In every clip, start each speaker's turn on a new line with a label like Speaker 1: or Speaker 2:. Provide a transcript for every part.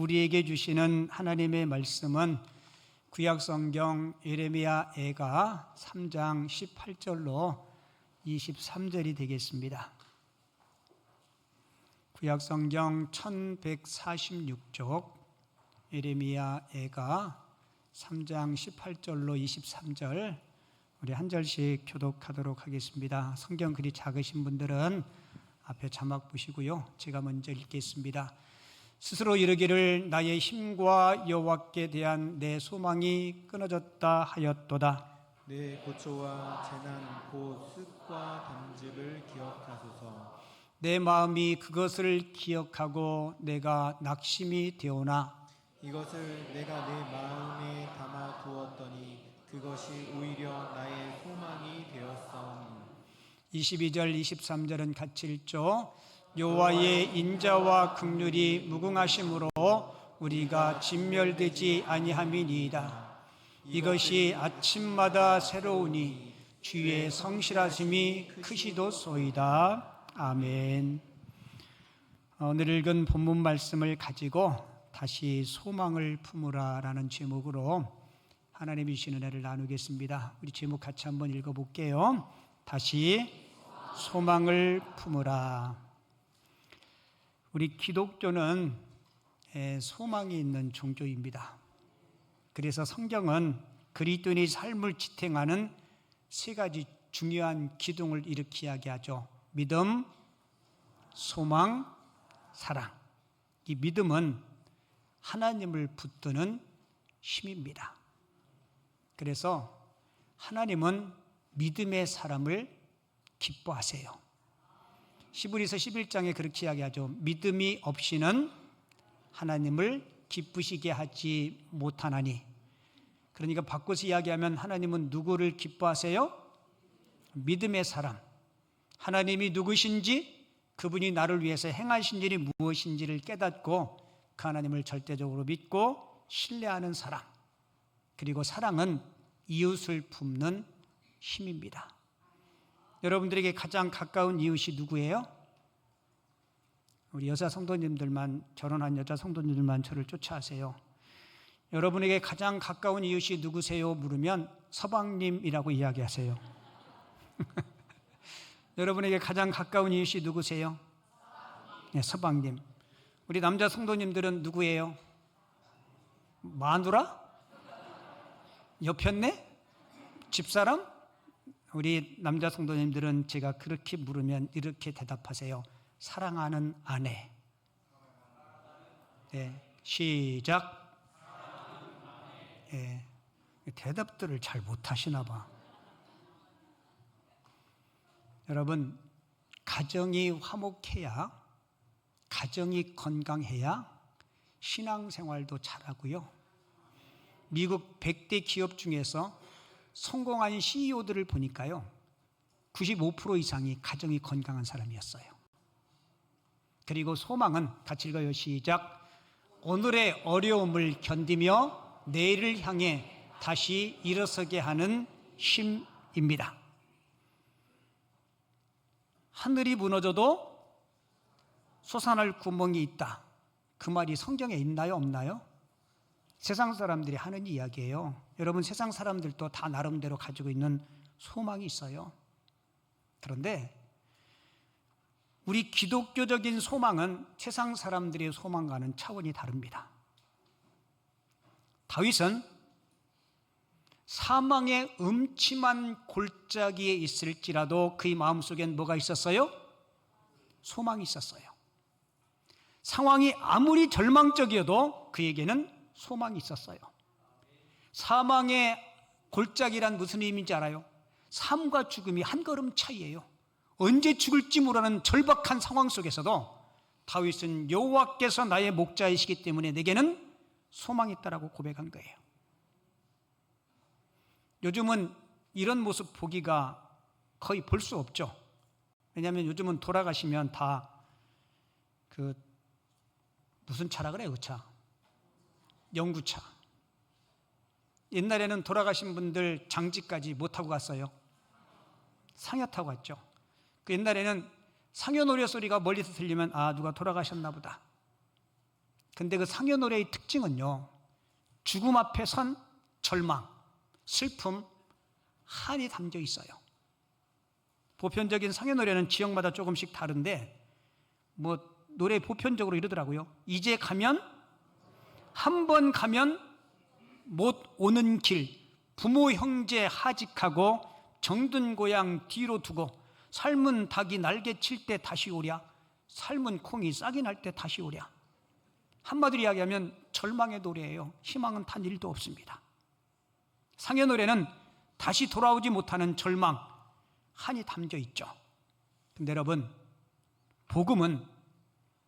Speaker 1: 우리에게 주시는 하나님의 말씀은 구약성경 예레미야 애가 3장 18절로 23절이 되겠습니다. 구약성경 1146쪽 예레미야 애가 3장 18절로 23절 우리 한 절씩 교독하도록 하겠습니다. 성경 글이 작으신 분들은 앞에 자막 보시고요. 제가 먼저 읽겠습니다. 스스로 이르기를 나의 힘과 여호와께 대한 내 소망이 끊어졌다 하였도다.
Speaker 2: 내 고초와 재난 곧 습과 담즙을 기억하소서.
Speaker 1: 내 마음이 그것을 기억하고 내가 낙심이 되오나
Speaker 2: 이것을 내가 내 마음에 담아 두었더니 그것이 오히려 나의 소망이 되었사오니.
Speaker 1: 22절 23절은 같이 읽죠. 여호와의 인자와 긍휼이 무궁하심으로 우리가 진멸되지 아니함이니이다. 이것이 아침마다 새로우니 주의 성실하심이 크시도소이다. 아멘. 오늘 읽은 본문 말씀을 가지고 다시 소망을 품으라 라는 제목으로 하나님이 주신 은혜를 나누겠습니다. 우리 제목 같이 한번 읽어볼게요. 다시 소망을 품으라. 우리 기독교는 소망이 있는 종교입니다. 그래서 성경은 그리스도인의 삶을 지탱하는 세 가지 중요한 기둥을 이렇게 이야기하죠. 믿음, 소망, 사랑. 이 믿음은 하나님을 붙드는 힘입니다. 그래서 하나님은 믿음의 사람을 기뻐하세요. 히브리서 11장에 그렇게 이야기하죠. 믿음이 없이는 하나님을 기쁘시게 하지 못하나니. 그러니까 바꿔서 이야기하면 하나님은 누구를 기뻐하세요? 믿음의 사람. 하나님이 누구신지, 그분이 나를 위해서 행하신 일이 무엇인지를 깨닫고 그 하나님을 절대적으로 믿고 신뢰하는 사람. 그리고 사랑은 이웃을 품는 힘입니다. 여러분들에게 가장 가까운 이웃이 누구예요? 우리 여자 성도님들만, 결혼한 여자 성도님들만 저를 쫓아하세요. 여러분에게 가장 가까운 이웃이 누구세요? 물으면 서방님이라고 이야기하세요. 여러분에게 가장 가까운 이웃이 누구세요? 네, 서방님. 우리 남자 성도님들은 누구예요? 마누라? 옆였네? 집사람? 우리 남자 성도님들은 제가 그렇게 물으면 이렇게 대답하세요. 사랑하는 아내. 네, 시작. 네, 대답들을 잘 못하시나 봐. 여러분, 가정이 화목해야, 가정이 건강해야 신앙생활도 잘하고요. 미국 100대 기업 중에서 성공한 CEO들을 보니까요, 95% 이상이 가정이 건강한 사람이었어요. 그리고 소망은 같이 읽어요. 시작. 오늘의 어려움을 견디며 내일을 향해 다시 일어서게 하는 힘입니다. 하늘이 무너져도 솟아날 구멍이 있다. 그 말이 성경에 있나요? 없나요? 세상 사람들이 하는 이야기예요. 여러분, 세상 사람들도 다 나름대로 가지고 있는 소망이 있어요. 그런데 우리 기독교적인 소망은 세상 사람들의 소망과는 차원이 다릅니다. 다윗은 사망의 음침한 골짜기에 있을지라도 그의 마음속엔 뭐가 있었어요? 소망이 있었어요. 상황이 아무리 절망적이어도 그에게는 소망이 있었어요. 사망의 골짜기란 무슨 의미인지 알아요? 삶과 죽음이 한 걸음 차이예요. 언제 죽을지 모르는 절박한 상황 속에서도 다윗은 여호와께서 나의 목자이시기 때문에 내게는 소망이 있다라고 고백한 거예요. 요즘은 이런 모습 보기가 거의 볼 수 없죠. 왜냐하면 요즘은 돌아가시면 다 무슨 차라 그래요? 그 차? 영구차. 옛날에는 돌아가신 분들 장지까지 못 타고 갔어요. 상여 타고 갔죠. 그 옛날에는 상여 노래 소리가 멀리서 들리면 아, 누가 돌아가셨나 보다. 근데 그 상여 노래의 특징은요, 죽음 앞에 선 절망, 슬픔, 한이 담겨 있어요. 보편적인 상여 노래는 지역마다 조금씩 다른데 노래 보편적으로 이러더라고요. 이제 가면, 한 번 가면 못 오는 길, 부모 형제 하직하고 정든 고향 뒤로 두고, 삶은 닭이 날개 칠 때 다시 오랴, 삶은 콩이 싹이 날 때 다시 오랴. 한마디로 이야기하면 절망의 노래예요. 희망은 단 일도 없습니다. 상여 노래는 다시 돌아오지 못하는 절망, 한이 담겨 있죠. 근데 여러분, 복음은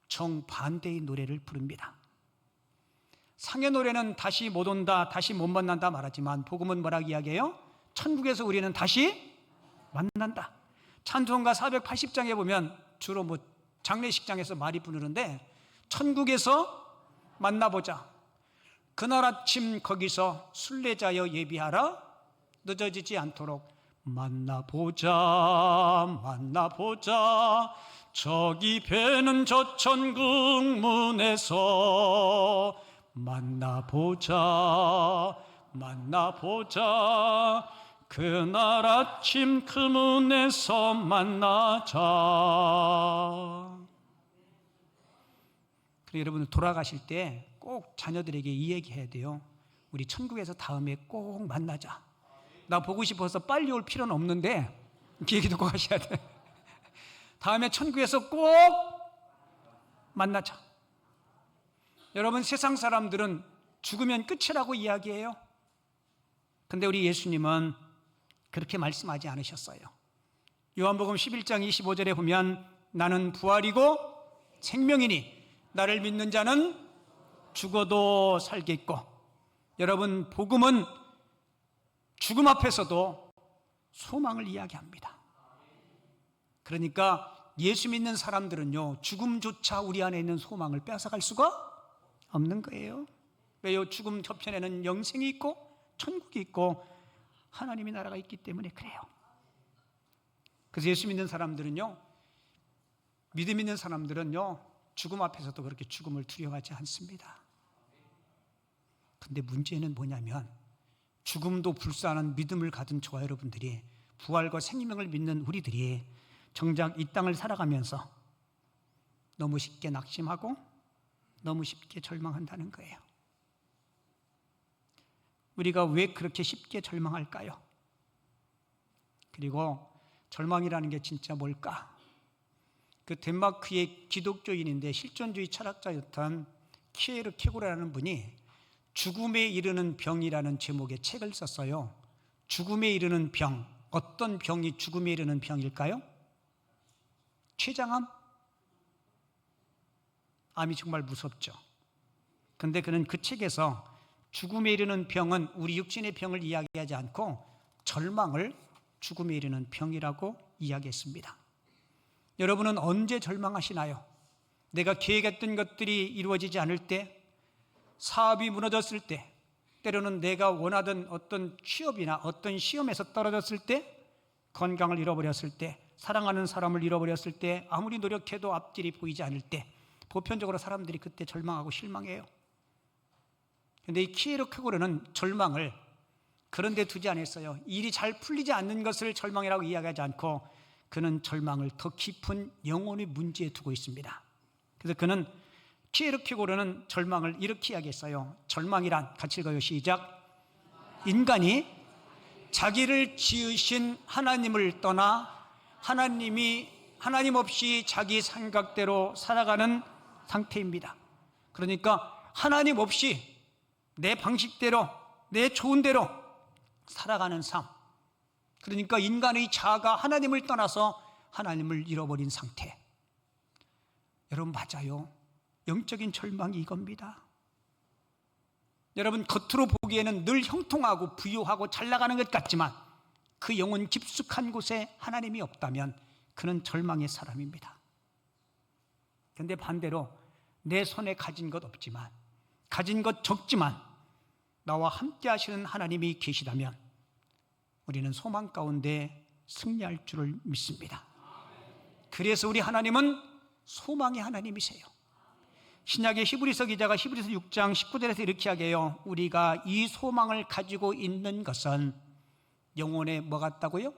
Speaker 1: 정반대의 노래를 부릅니다. 상여 노래는 다시 못 온다, 다시 못 만난다 말하지만, 복음은 뭐라고 이야기해요? 천국에서 우리는 다시 만난다. 찬송가 480장에 보면 주로 장례식장에서 많이 부르는데, 천국에서 만나보자, 그날 아침 거기서 순례자여 예비하라, 늦어지지 않도록 만나보자, 만나보자, 저기 배는 저 천국 문에서 만나보자, 만나보자, 그날 아침 그 문에서 만나자. 그리고 여러분, 돌아가실 때 꼭 자녀들에게 이 얘기해야 돼요. 우리 천국에서 다음에 꼭 만나자. 나 보고 싶어서 빨리 올 필요는 없는데 그 얘기 듣고 가셔야 돼. 다음에 천국에서 꼭 만나자. 여러분, 세상 사람들은 죽으면 끝이라고 이야기해요. 근데 우리 예수님은 그렇게 말씀하지 않으셨어요. 요한복음 11장 25절에 보면, 나는 부활이고 생명이니 나를 믿는 자는 죽어도 살겠고. 여러분, 복음은 죽음 앞에서도 소망을 이야기합니다. 그러니까 예수 믿는 사람들은요, 죽음조차 우리 안에 있는 소망을 뺏어갈 수가 없는 거예요. 왜요? 죽음 저편에는 영생이 있고 천국이 있고 하나님의 나라가 있기 때문에 그래요. 그래서 예수 믿는 사람들은요, 믿음 있는 사람들은요, 죽음 앞에서도 그렇게 죽음을 두려워하지 않습니다. 근데 문제는 뭐냐면, 죽음도 불사하는 믿음을 가진 저와 여러분들이, 부활과 생명을 믿는 우리들이 정작 이 땅을 살아가면서 너무 쉽게 낙심하고 너무 쉽게 절망한다는 거예요. 우리가 왜 그렇게 쉽게 절망할까요? 그리고 절망이라는 게 진짜 뭘까? 그 덴마크의 기독교인인데 실존주의 철학자였던 키에르케고르라는 분이 죽음에 이르는 병이라는 제목의 책을 썼어요. 죽음에 이르는 병, 어떤 병이 죽음에 이르는 병일까요? 췌장암? 암이 정말 무섭죠. 근데 그는 그 책에서 죽음에 이르는 병은 우리 육신의 병을 이야기하지 않고 절망을 죽음에 이르는 병이라고 이야기했습니다. 여러분은 언제 절망하시나요? 내가 계획했던 것들이 이루어지지 않을 때, 사업이 무너졌을 때, 때로는 내가 원하던 어떤 취업이나 어떤 시험에서 떨어졌을 때, 건강을 잃어버렸을 때, 사랑하는 사람을 잃어버렸을 때, 아무리 노력해도 앞길이 보이지 않을 때, 보편적으로 사람들이 그때 절망하고 실망해요. 그런데 이 키에르케고르는 절망을 그런 데 두지 않았어요. 일이 잘 풀리지 않는 것을 절망이라고 이야기하지 않고, 그는 절망을 더 깊은 영혼의 문제에 두고 있습니다. 그래서 그는, 키에르케고르는 절망을 이렇게 이야기했어요. 절망이란, 같이 읽어요. 시작. 인간이 자기를 지으신 하나님을 떠나 하나님 없이 자기 생각대로 살아가는 상태입니다. 그러니까 하나님 없이 내 방식대로, 내 좋은 대로 살아가는 삶. 그러니까 인간의 자아가 하나님을 떠나서 하나님을 잃어버린 상태. 여러분, 맞아요. 영적인 절망이 이겁니다. 여러분, 겉으로 보기에는 늘 형통하고 부유하고 잘 나가는 것 같지만 그 영혼 깊숙한 곳에 하나님이 없다면 그는 절망의 사람입니다. 그런데 반대로 내 손에 가진 것 없지만, 가진 것 적지만 나와 함께 하시는 하나님이 계시다면 우리는 소망 가운데 승리할 줄을 믿습니다. 그래서 우리 하나님은 소망의 하나님이세요. 신약의 히브리서 기자가 히브리서 6장 19절에서 이렇게 하게요. 우리가 이 소망을 가지고 있는 것은 영혼의 뭐 같다고요?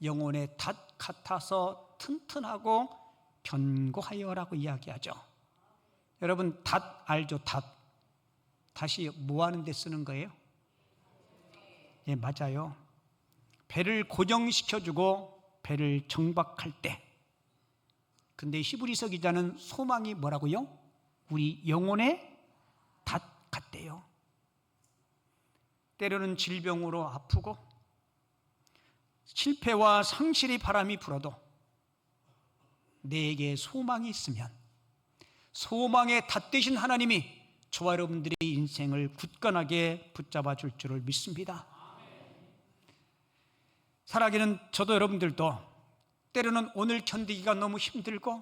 Speaker 1: 영혼의 닷 같아서 튼튼하고 견고하여라고 이야기하죠. 여러분 닷 알죠? 닷이 뭐 하는 데 쓰는 거예요? 예, 맞아요. 배를 고정시켜주고 배를 정박할 때. 근데 히브리서 기자는 소망이 뭐라고요? 우리 영혼의 닷 같대요. 때로는 질병으로 아프고 실패와 상실의 바람이 불어도 내게 소망이 있으면 소망의 닷 되신 하나님이 저와 여러분들의 인생을 굳건하게 붙잡아 줄 줄을 믿습니다. 살아가는 저도 여러분들도 때로는 오늘 견디기가 너무 힘들고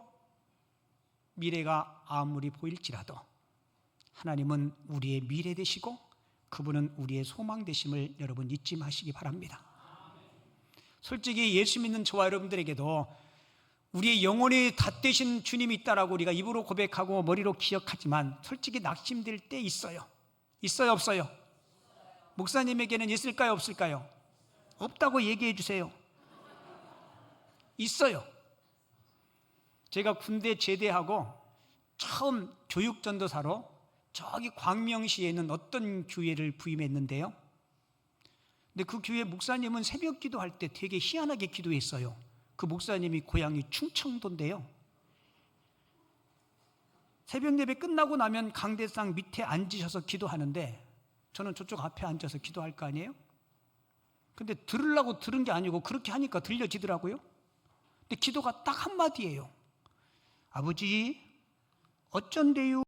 Speaker 1: 미래가 아무리 보일지라도 하나님은 우리의 미래 되시고 그분은 우리의 소망 되심을 여러분 잊지 마시기 바랍니다. 솔직히 예수 믿는 저와 여러분들에게도 우리의 영혼이 닷 되신 주님이 있다라고 우리가 입으로 고백하고 머리로 기억하지만 솔직히 낙심될 때 있어요. 있어요, 없어요? 목사님에게는 있을까요, 없을까요? 없다고 얘기해 주세요. 있어요. 제가 군대 제대하고 처음 교육전도사로 저기 광명시에 있는 어떤 교회를 부임했는데요. 근데 그 교회 목사님은 새벽 기도할 때 되게 희한하게 기도했어요. 그 목사님이 고향이 충청도인데요. 새벽 예배 끝나고 나면 강대상 밑에 앉으셔서 기도하는데 저는 저쪽 앞에 앉아서 기도할 거 아니에요? 근데 들으려고 들은 게 아니고 그렇게 하니까 들려지더라고요. 근데 기도가 딱 한마디예요. 아버지, 어쩐데요?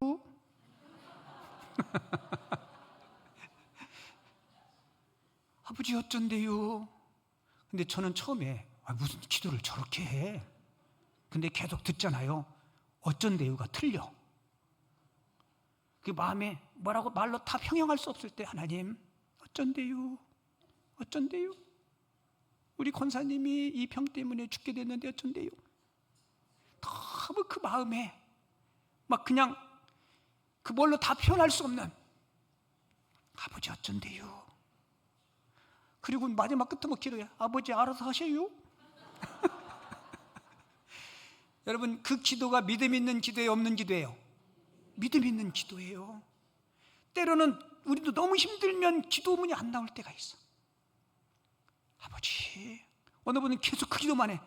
Speaker 1: 아버지, 어쩐데요? 근데 저는 처음에 무슨 기도를 저렇게 해? 근데 계속 듣잖아요. 어쩐데요가 틀려. 그 마음에 뭐라고 말로 다 형용할 수 없을 때 하나님, 어쩐데요? 어쩐데요? 우리 권사님이 이 병 때문에 죽게 됐는데 어쩐데요? 너무 그 마음에 막 그냥 그 뭘로 다 표현할 수 없는 아버지 어쩐데요? 그리고 마지막 끝에 뭐 기도해. 아버지 알아서 하세요. 여러분 그 기도가 믿음 있는 기도예요, 없는 기도예요? 믿음 있는 기도예요. 때로는 우리도 너무 힘들면 기도문이 안 나올 때가 있어. 아버지. 어느 분은 계속 그 기도만 해.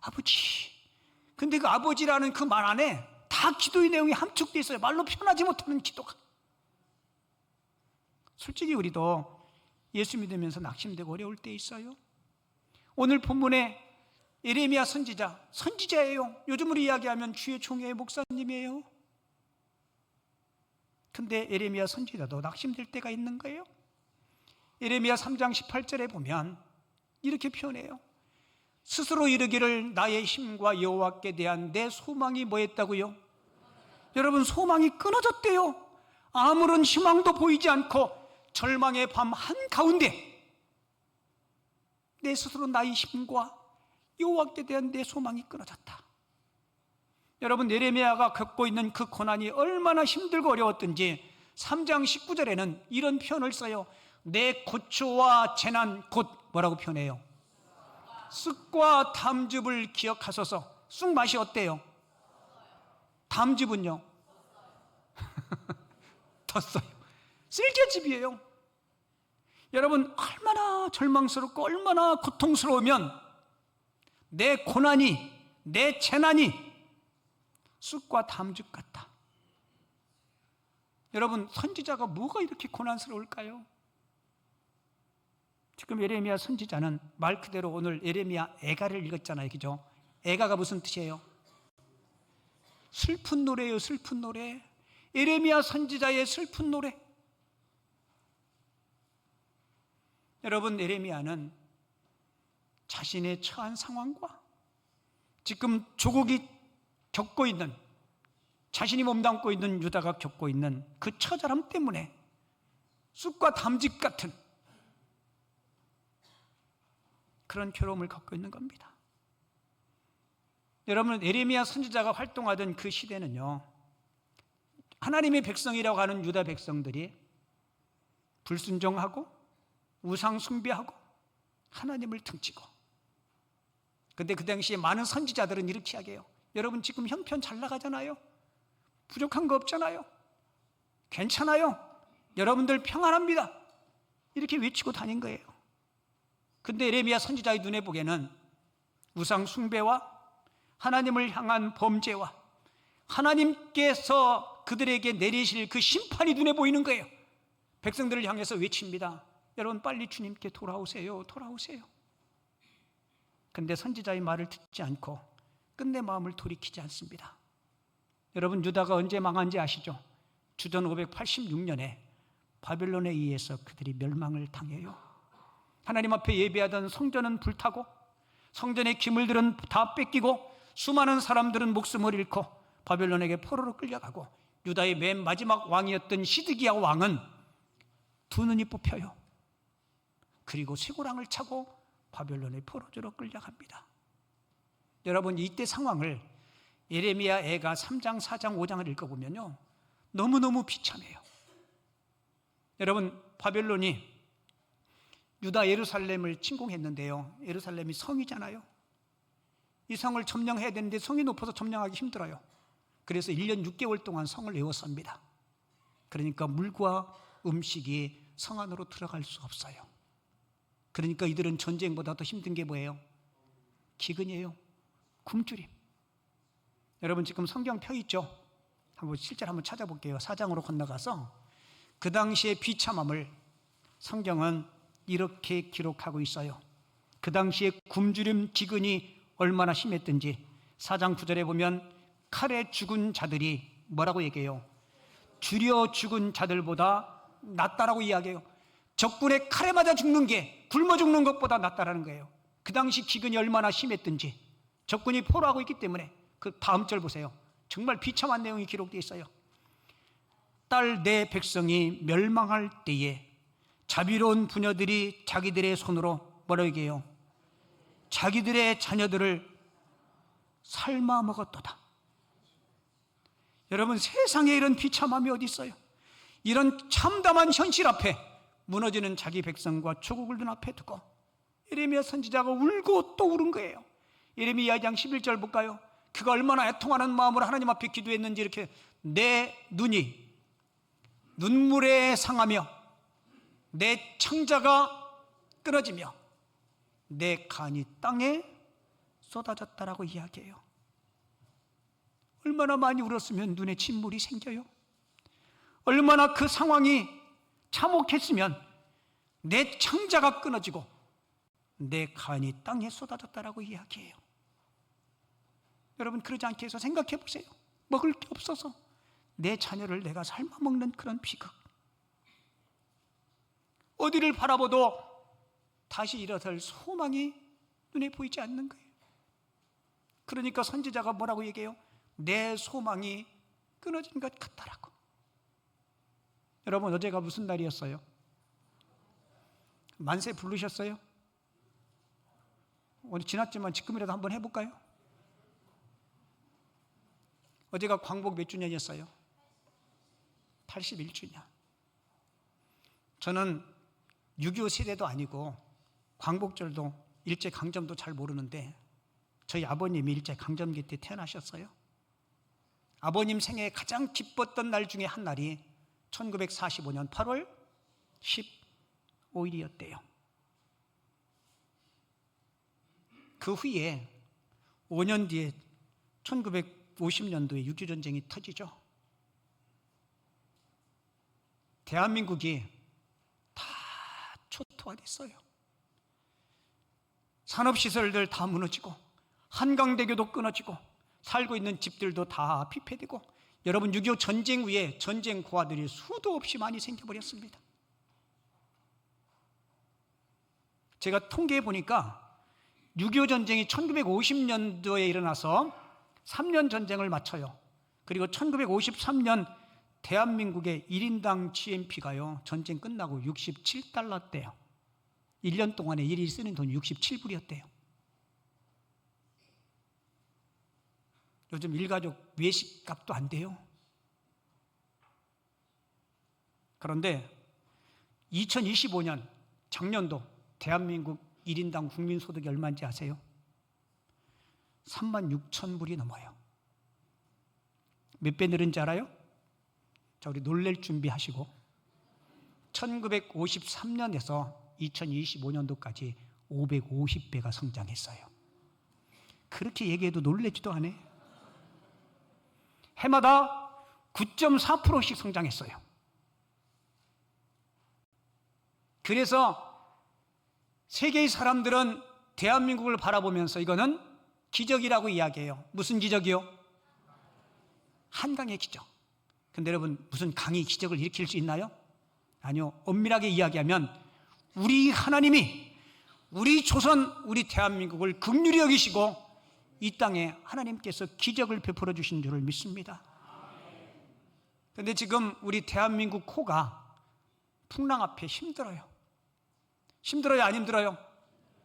Speaker 1: 아버지. 근데 그 아버지라는 그 말 안에 다 기도의 내용이 함축되어 있어요. 말로 표현하지 못하는 기도가. 솔직히 우리도 예수 믿으면서 낙심되고 어려울 때 있어요. 오늘 본문에 예레미야 선지자예요. 요즘으로 이야기하면 주의 총회의 목사님이에요. 근데 예레미야 선지자도 낙심될 때가 있는 거예요. 예레미야 3장 18절에 보면 이렇게 표현해요. 스스로 이르기를 나의 힘과 여호와께 대한 내 소망이 뭐였다고요? 여러분 소망이 끊어졌대요. 아무런 희망도 보이지 않고 절망의 밤 한가운데 내 스스로 나의 힘과 여호와께 대한 내 소망이 끊어졌다. 여러분 예레미야가 겪고 있는 그 고난이 얼마나 힘들고 어려웠던지 3장 19절에는 이런 표현을 써요. 내 고초와 재난 곧 뭐라고 표현해요? 쑥과 담즙을 기억하소서. 쑥 맛이 어때요? 담즙은요? 떴어요. 쓸개즙이에요. 여러분 얼마나 절망스럽고 얼마나 고통스러우면 내 고난이 내 재난이 쑥과 담즙 같다. 여러분 선지자가 뭐가 이렇게 고난스러울까요? 지금 예레미야 선지자는 말 그대로 오늘 예레미야 애가를 읽었잖아요. 그죠? 애가가 무슨 뜻이에요? 슬픈 노래예요. 슬픈 노래. 예레미야 선지자의 슬픈 노래. 여러분 예레미야는 자신의 처한 상황과 지금 조국이 겪고 있는 자신이 몸담고 있는 유다가 겪고 있는 그 처절함 때문에 쑥과 담즙 같은 그런 괴로움을 겪고 있는 겁니다. 여러분 예레미야 선지자가 활동하던 그 시대는요 하나님의 백성이라고 하는 유다 백성들이 불순종하고 우상 숭배하고 하나님을 등지고, 근데 그 당시에 많은 선지자들은 이렇게 이야기해요. 여러분 지금 형편 잘 나가잖아요. 부족한 거 없잖아요. 괜찮아요. 여러분들 평안합니다. 이렇게 외치고 다닌 거예요. 근데 예레미야 선지자의 눈에 보기에는 우상 숭배와 하나님을 향한 범죄와 하나님께서 그들에게 내리실 그 심판이 눈에 보이는 거예요. 백성들을 향해서 외칩니다. 여러분 빨리 주님께 돌아오세요. 돌아오세요. 근데 선지자의 말을 듣지 않고 끝내 마음을 돌이키지 않습니다. 여러분 유다가 언제 망한지 아시죠? 주전 586년에 바벨론에 의해서 그들이 멸망을 당해요. 하나님 앞에 예배하던 성전은 불타고 성전의 기물들은 다 뺏기고 수많은 사람들은 목숨을 잃고 바벨론에게 포로로 끌려가고, 유다의 맨 마지막 왕이었던 시드기야 왕은 두 눈이 뽑혀요. 그리고 쇠고랑을 차고 바벨론의 포로지로 끌려갑니다. 여러분 이때 상황을 예레미야 애가 3장, 4장, 5장을 읽어보면요 너무너무 비참해요. 여러분 바벨론이 유다 예루살렘을 침공했는데요, 예루살렘이 성이잖아요. 이 성을 점령해야 되는데 성이 높아서 점령하기 힘들어요. 그래서 1년 6개월 동안 성을 에워쌉니다. 그러니까 물과 음식이 성 안으로 들어갈 수 없어요. 그러니까 이들은 전쟁보다 더 힘든 게 뭐예요? 기근이에요. 굶주림. 여러분 지금 성경 펴 있죠? 실제로 한번 찾아볼게요. 4장으로 건너가서 그 당시의 비참함을 성경은 이렇게 기록하고 있어요. 그 당시에 굶주림 기근이 얼마나 심했든지 4장 9절에 보면 칼에 죽은 자들이 뭐라고 얘기해요? 줄여 죽은 자들보다 낫다라고 이야기해요. 적군의 칼에 맞아 죽는 게 굶어 죽는 것보다 낫다라는 거예요. 그 당시 기근이 얼마나 심했든지 적군이 포로하고 있기 때문에. 그 다음 절 보세요. 정말 비참한 내용이 기록되어 있어요. 딸 내 백성이 멸망할 때에 자비로운 부녀들이 자기들의 손으로 뭐라고 얘기해요? 자기들의 자녀들을 삶아 먹었도다. 여러분 세상에 이런 비참함이 어디 있어요? 이런 참담한 현실 앞에 무너지는 자기 백성과 조국을 눈앞에 두고 예레미야 선지자가 울고 또 울은 거예요. 예레미야 2장 11절 볼까요? 그가 얼마나 애통하는 마음으로 하나님 앞에 기도했는지 이렇게 내 눈이 눈물에 상하며 내 창자가 끊어지며 내 간이 땅에 쏟아졌다라고 이야기해요. 얼마나 많이 울었으면 눈에 침물이 생겨요. 얼마나 그 상황이 참혹했으면 내 창자가 끊어지고 내 간이 땅에 쏟아졌다라고 이야기해요. 여러분 그러지 않게 해서 생각해 보세요. 먹을 게 없어서 내 자녀를 내가 삶아 먹는 그런 비극. 어디를 바라봐도 다시 일어설 소망이 눈에 보이지 않는 거예요. 그러니까 선지자가 뭐라고 얘기해요? 내 소망이 끊어진 것 같다라고. 여러분 어제가 무슨 날이었어요? 만세 부르셨어요? 오늘 지났지만 지금이라도 한번 해볼까요? 어제가 광복 몇 주년이었어요? 81주년. 저는 6.25 세대도 아니고 광복절도 일제강점도 잘 모르는데 저희 아버님이 일제강점기 때 태어나셨어요. 아버님 생애에 가장 기뻤던 날 중에 한 날이 1945년 8월 15일이었대요. 그 후에 5년 뒤에 1950년도에 6.25전쟁이 터지죠. 대한민국이 다 초토화됐어요. 산업시설들 다 무너지고 한강대교도 끊어지고 살고 있는 집들도 다 피폐되고, 여러분 6.25 전쟁 후에 전쟁 고아들이 수도 없이 많이 생겨버렸습니다. 제가 통계해 보니까 6.25 전쟁이 1950년도에 일어나서 3년 전쟁을 마쳐요. 그리고 1953년 대한민국의 1인당 GNP가요 전쟁 끝나고 67달러대요. 1년 동안에 1일 쓰는 돈이 67불이었대요. 요즘 일가족 외식값도 안 돼요. 그런데 2025년 작년도 대한민국 1인당 국민소득이 얼마인지 아세요? 36,000불이 넘어요. 몇 배 늘은지 알아요? 자, 우리 놀랄 준비하시고 1953년에서 2025년도까지 550배가 성장했어요. 그렇게 얘기해도 놀라지도 않아요. 해마다 9.4%씩 성장했어요. 그래서 세계의 사람들은 대한민국을 바라보면서 이거는 기적이라고 이야기해요. 무슨 기적이요? 한강의 기적. 근데 여러분, 무슨 강이 기적을 일으킬 수 있나요? 아니요. 엄밀하게 이야기하면 우리 하나님이 우리 조선, 우리 대한민국을 긍휼히 여기시고 이 땅에 하나님께서 기적을 베풀어 주신 줄을 믿습니다. 그런데 지금 우리 대한민국 코가 풍랑 앞에 힘들어요. 힘들어요? 안 힘들어요?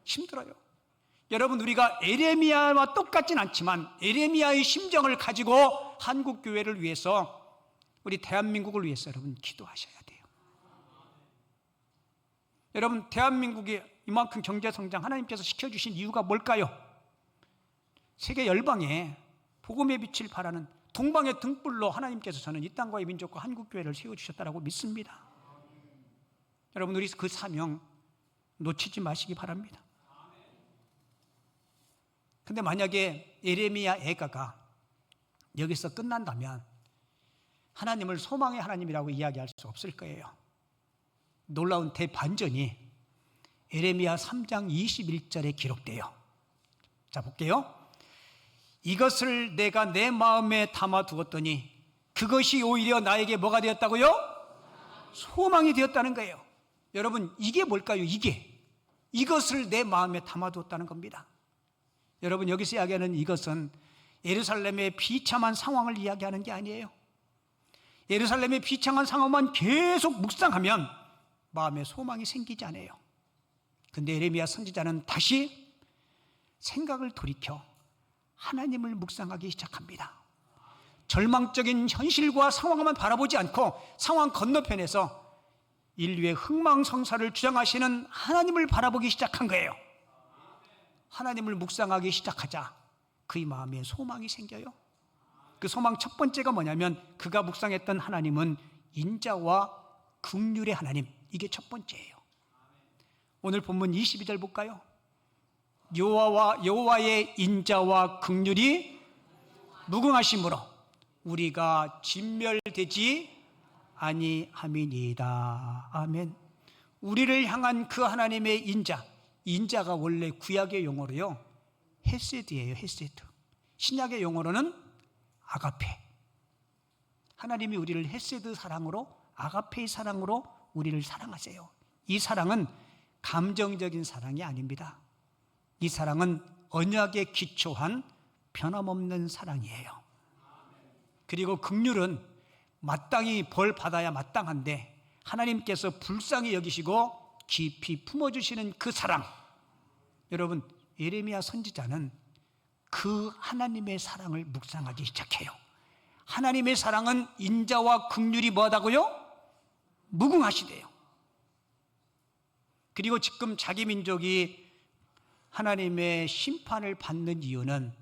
Speaker 1: 힘들어요. 여러분, 우리가 에레미야와 똑같진 않지만 에레미야의 심정을 가지고 한국교회를 위해서, 우리 대한민국을 위해서 여러분 기도하셔야 돼요. 여러분, 대한민국이 이만큼 경제성장 하나님께서 시켜주신 이유가 뭘까요? 세계 열방에 복음의 빛을 발하는 동방의 등불로 하나님께서 저는 이 땅과의 민족과 한국교회를 세워주셨다고 믿습니다. 여러분, 우리 그 사명 놓치지 마시기 바랍니다. 근데 만약에 에레미야 애가가 여기서 끝난다면 하나님을 소망의 하나님이라고 이야기할 수 없을 거예요. 놀라운 대반전이 에레미야 3장 21절에 기록돼요. 자, 볼게요. 이것을 내가 내 마음에 담아두었더니 그것이 오히려 나에게 뭐가 되었다고요? 소망이 되었다는 거예요. 여러분, 이게 뭘까요? 이것을 내 마음에 담아두었다는 겁니다. 여러분, 여기서 이야기하는 이것은 예루살렘의 비참한 상황을 이야기하는 게 아니에요. 예루살렘의 비참한 상황만 계속 묵상하면 마음에 소망이 생기지 않아요. 근데 에레미야 선지자는 다시 생각을 돌이켜 하나님을 묵상하기 시작합니다. 절망적인 현실과 상황만 바라보지 않고 상황 건너편에서 인류의 흥망성쇠를 주장하시는 하나님을 바라보기 시작한 거예요. 하나님을 묵상하기 시작하자 그의 마음에 소망이 생겨요. 그 소망 첫 번째가 뭐냐면 그가 묵상했던 하나님은 인자와 긍휼의 하나님, 이게 첫 번째예요. 오늘 본문 22절 볼까요? 여호와의 인자와 긍휼이 무궁하심으로 우리가 진멸되지 아니함이니이다. 아멘. 우리를 향한 그 하나님의 인자가 원래 구약의 용어로요 헤세드예요. 헤세드. 신약의 용어로는 아가페. 하나님이 우리를 헤세드 사랑으로, 아가페의 사랑으로 우리를 사랑하세요. 이 사랑은 감정적인 사랑이 아닙니다. 이 사랑은 언약에 기초한 변함없는 사랑이에요. 그리고 긍휼은 마땅히 벌 받아야 마땅한데 하나님께서 불쌍히 여기시고 깊이 품어주시는 그 사랑. 여러분, 예레미야 선지자는 그 하나님의 사랑을 묵상하기 시작해요. 하나님의 사랑은 인자와 긍휼이 뭐하다고요? 무궁하시대요. 그리고 지금 자기 민족이 하나님의 심판을 받는 이유는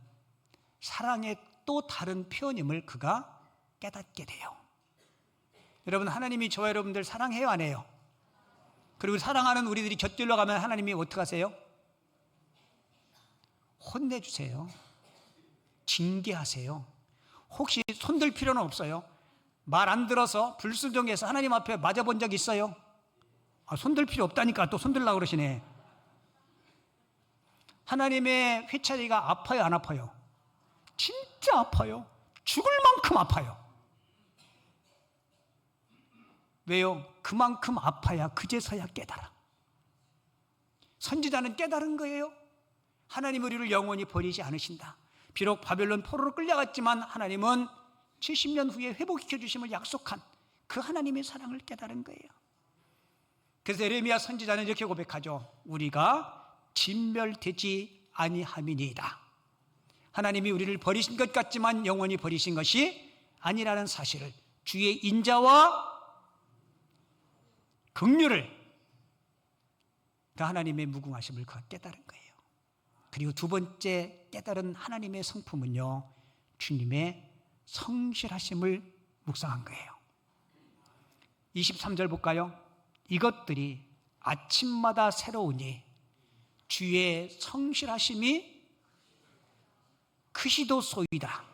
Speaker 1: 사랑의 또 다른 표현임을 그가 깨닫게 돼요. 여러분, 하나님이 저와 여러분들 사랑해요, 안 해요? 그리고 사랑하는 우리들이 곁들러 가면 하나님이 어떻게 하세요? 혼내주세요. 징계하세요. 혹시 손들 필요는 없어요. 말 안 들어서 불순종해서 하나님 앞에 맞아본 적 있어요? 손들 필요 없다니까 또 손들라고 그러시네. 하나님의 회차리가 아파요, 안 아파요? 진짜 아파요. 죽을 만큼 아파요. 왜요? 그만큼 아파야 그제서야 깨달아. 선지자는 깨달은 거예요. 하나님 우리를 영원히 버리지 않으신다. 비록 바벨론 포로로 끌려갔지만 하나님은 70년 후에 회복시켜 주심을 약속한 그 하나님의 사랑을 깨달은 거예요. 그래서 에레미야 선지자는 이렇게 고백하죠. 우리가 진멸되지 아니함이니이다. 하나님이 우리를 버리신 것 같지만 영원히 버리신 것이 아니라는 사실을, 주의 인자와 긍휼을, 그 하나님의 무궁하심을 깨달은 거예요. 그리고 두 번째 깨달은 하나님의 성품은요, 주님의 성실하심을 묵상한 거예요. 23절 볼까요? 이것들이 아침마다 새로우니 주의 성실하심이 크시도소이다.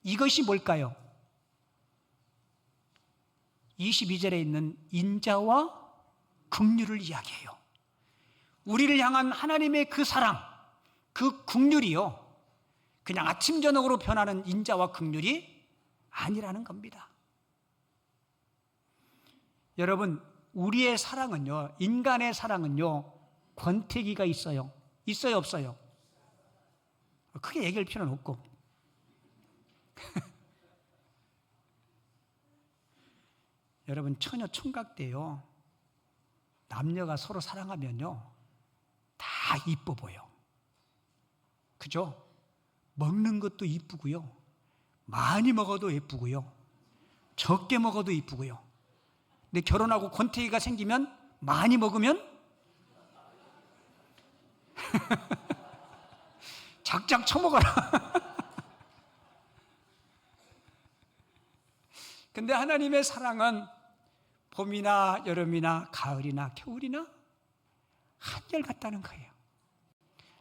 Speaker 1: 이것이 뭘까요? 22절에 있는 인자와 긍휼을 이야기해요. 우리를 향한 하나님의 그 사랑, 그 긍휼이요, 그냥 아침 저녁으로 변하는 인자와 긍휼이 아니라는 겁니다. 여러분, 우리의 사랑은요, 인간의 사랑은요, 권태기가 있어요. 있어요, 없어요? 크게 얘기할 필요는 없고. 여러분, 처녀 총각 때요, 남녀가 서로 사랑하면요, 다 이뻐 보여. 그죠? 먹는 것도 이쁘고요, 많이 먹어도 예쁘고요, 적게 먹어도 이쁘고요. 근데 결혼하고 권태기가 생기면 많이 먹으면 작작 처먹어라. 근데 하나님의 사랑은 봄이나 여름이나 가을이나 겨울이나 한결같다는 거예요.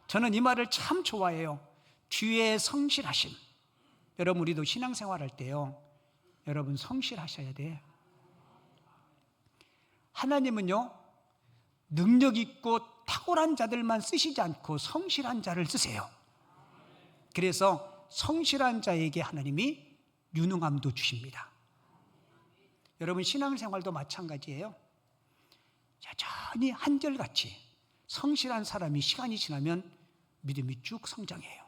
Speaker 1: 저는 이 말을 참 좋아해요. 주의 성실하심. 여러분, 우리도 신앙생활할 때요, 여러분 성실하셔야 돼. 하나님은요, 능력 있고 탁월한 자들만 쓰시지 않고 성실한 자를 쓰세요. 그래서 성실한 자에게 하나님이 유능함도 주십니다. 여러분, 신앙생활도 마찬가지예요. 여전히 한결같이 성실한 사람이 시간이 지나면 믿음이 쭉 성장해요.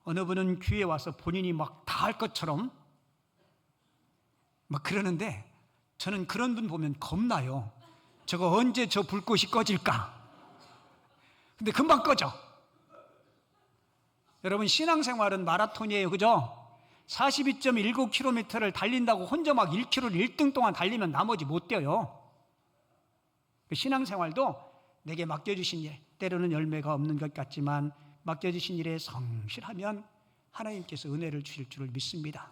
Speaker 1: 어느 분은 교회에 와서 본인이 막 다 할 것처럼 막 그러는데, 저는 그런 분 보면 겁나요. 저거 언제 저 불꽃이 꺼질까? 근데 금방 꺼져. 여러분, 신앙생활은 마라톤이에요. 그죠? 42.19km를 달린다고 혼자 막 1km를 1등 동안 달리면 나머지 못 뛰어요. 신앙생활도 내게 맡겨주신 일, 때로는 열매가 없는 것 같지만 맡겨주신 일에 성실하면 하나님께서 은혜를 주실 줄을 믿습니다.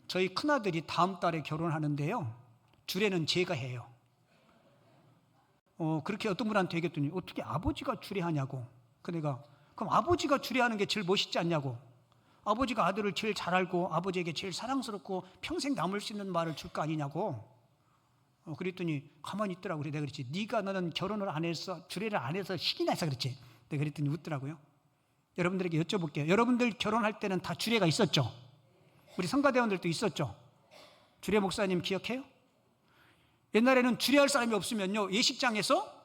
Speaker 1: 저희 큰아들이 다음 달에 결혼하는데요, 주례는 제가 해요. 그렇게 어떤 분한테 얘기했더니 어떻게 아버지가 주례하냐고. 내가 그럼 아버지가 주례하는 게 제일 멋있지 않냐고. 아버지가 아들을 제일 잘 알고 아버지에게 제일 사랑스럽고 평생 남을 수 있는 말을 줄 거 아니냐고. 그랬더니 가만히 있더라고. 내가 그랬지, 네가 너는 결혼을 안 해서 주례를 안 해서 식이 나서 그렇지. 내가 그랬더니 웃더라고요. 여러분들에게 여쭤볼게요. 여러분들 결혼할 때는 다 주례가 있었죠? 우리 성가대원들도 있었죠? 주례 목사님 기억해요? 옛날에는 주례할 사람이 없으면요, 예식장에서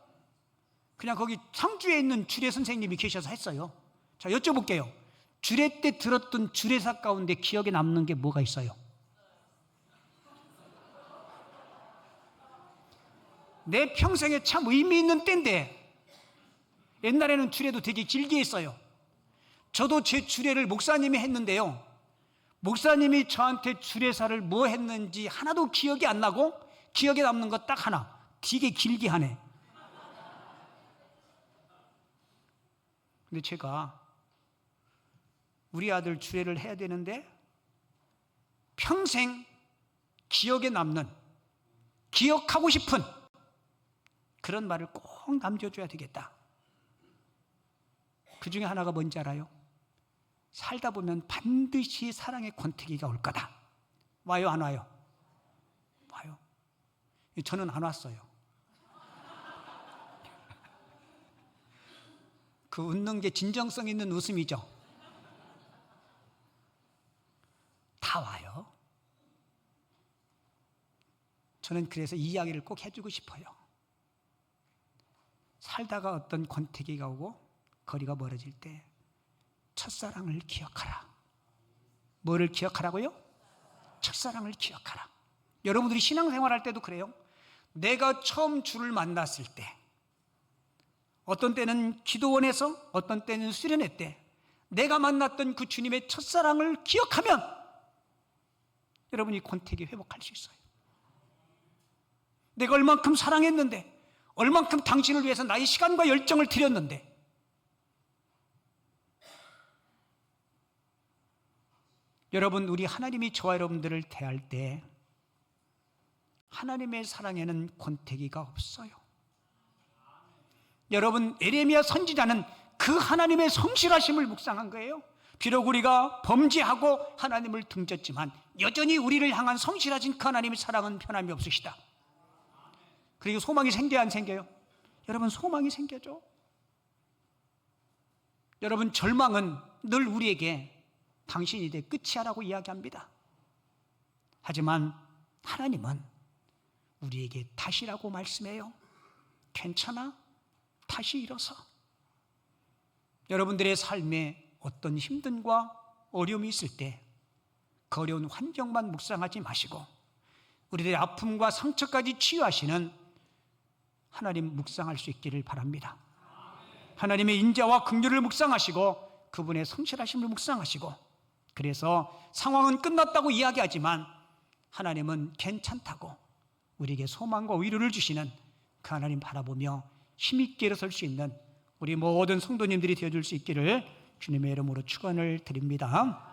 Speaker 1: 그냥 거기 상주에 있는 주례 선생님이 계셔서 했어요. 자, 여쭤볼게요. 주례 때 들었던 주례사 가운데 기억에 남는 게 뭐가 있어요? 내 평생에 참 의미 있는 때인데, 옛날에는 주례도 되게 길게 했어요. 저도 제 주례를 목사님이 했는데요, 목사님이 저한테 주례사를 뭐 했는지 하나도 기억이 안 나고 기억에 남는 거 딱 하나, 되게 길게 하네. 근데 제가 우리 아들 주례를 해야 되는데 평생 기억에 남는, 기억하고 싶은 그런 말을 꼭 남겨줘야 되겠다. 그 중에 하나가 뭔지 알아요? 살다 보면 반드시 사랑의 권태기가 올 거다. 와요, 안 와요? 와요. 저는 안 왔어요. 그 웃는 게 진정성 있는 웃음이죠. 다 와요. 저는 그래서 이 이야기를 꼭 해주고 싶어요. 살다가 어떤 권태기가 오고 거리가 멀어질 때 첫사랑을 기억하라. 뭐를 기억하라고요? 첫사랑을 기억하라. 여러분들이 신앙생활 할 때도 그래요. 내가 처음 주를 만났을 때, 어떤 때는 기도원에서, 어떤 때는 수련회 때 내가 만났던 그 주님의 첫사랑을 기억하면 여러분이 권태기 회복할 수 있어요. 내가 얼만큼 사랑했는데, 얼만큼 당신을 위해서 나의 시간과 열정을 드렸는데, 여러분, 우리 하나님이 저와 여러분들을 대할 때 하나님의 사랑에는 권태기가 없어요. 여러분, 에레미야 선지자는 그 하나님의 성실하심을 묵상한 거예요. 비록 우리가 범죄하고 하나님을 등졌지만 여전히 우리를 향한 성실하신 그 하나님의 사랑은 변함이 없으시다. 그리고 소망이 생겨야 안 생겨요? 여러분, 소망이 생겨죠. 여러분, 절망은 늘 우리에게 당신이 내 끝이야라고 이야기합니다. 하지만 하나님은 우리에게 다시라고 말씀해요. 괜찮아, 다시 일어서. 여러분들의 삶에 어떤 힘듦과 어려움이 있을 때 그 어려운 환경만 묵상하지 마시고 우리들의 아픔과 상처까지 치유하시는 하나님 묵상할 수 있기를 바랍니다. 하나님의 인자와 긍휼을 묵상하시고 그분의 성실하심을 묵상하시고, 그래서 상황은 끝났다고 이야기하지만 하나님은 괜찮다고 우리에게 소망과 위로를 주시는 그 하나님 바라보며 힘있게 일어설 수 있는 우리 모든 성도님들이 되어줄 수 있기를 주님의 이름으로 축원을 드립니다.